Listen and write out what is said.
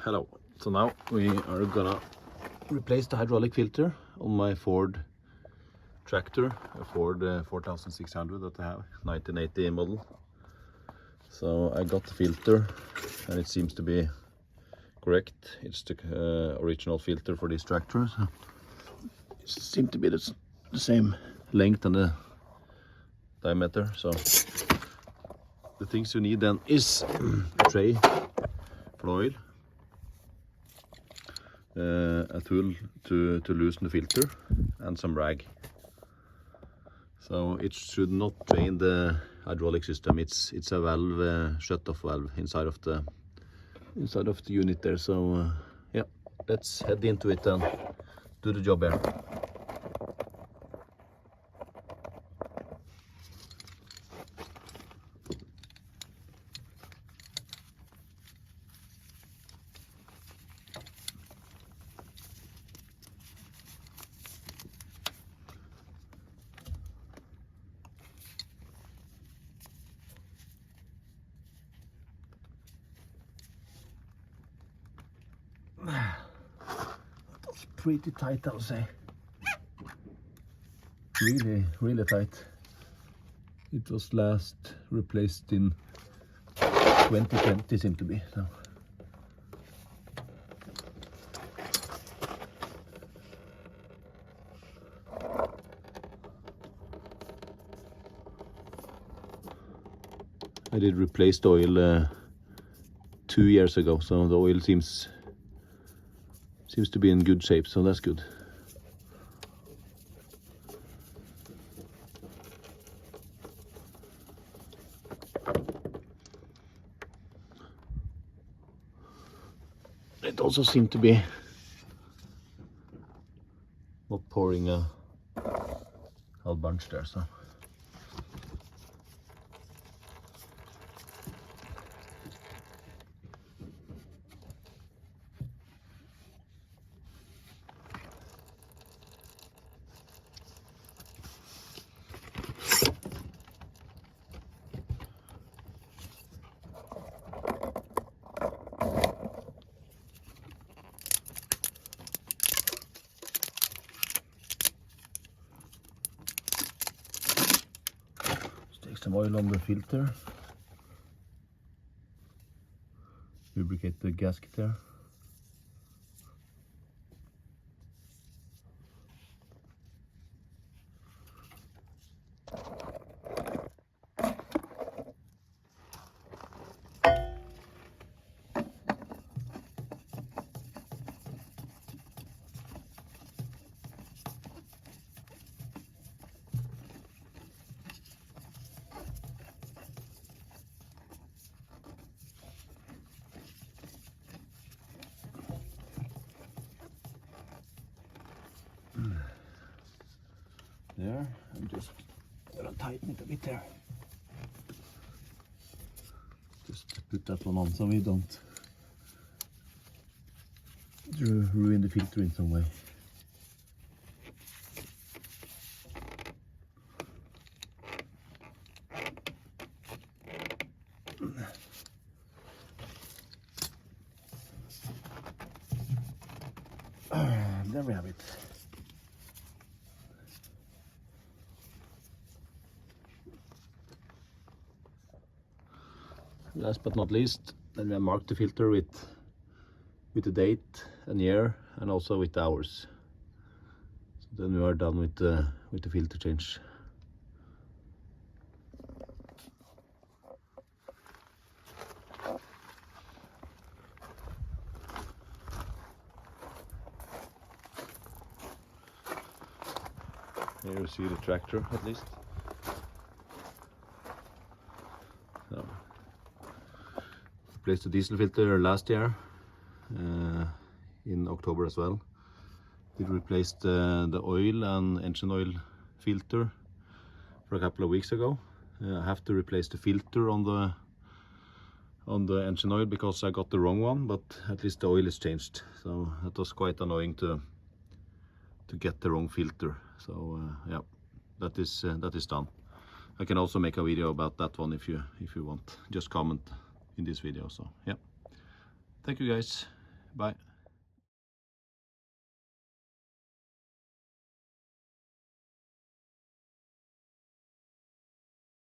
Hello. So now we are gonna replace the hydraulic filter on my Ford tractor, a Ford 4600 that I have, 1980 model. So I got the filter and it seems to be correct. It's the original filter for this tractor. So it seems to be the same length and the diameter. So the things you need then is a tray for oil, a tool to loosen the filter, and some rag. So it should not drain the hydraulic system. It's a valve, shut-off valve inside of the unit there. So yeah, let's head into it and do the job here. That's pretty tight, I'll say. Really tight. It was last replaced in 2020, seemed to be. So. I did replace the oil 2 years ago, so the oil seems to be in good shape, so that's good. It also seemed to be not pouring a whole bunch there, so. Some oil on the filter, lubricate the gasket there. There, I'm just gonna tighten it a bit there. Just put that one on so we don't ruin the filter in some way. There we have it. Last but not least, then we mark the filter with the date and year, and also with the hours. So then we are done with the filter change. Here you see the tractor at least. So. Replaced the diesel filter last year in October as well. Did replace the oil and engine oil filter for a couple of weeks ago. I have to replace the filter on the engine oil because I got the wrong one, but at least the oil is changed. So that was quite annoying to get the wrong filter. So yeah, that is done. I can also make a video about that one if you want. Just comment in this video. So yeah, thank you guys. Bye.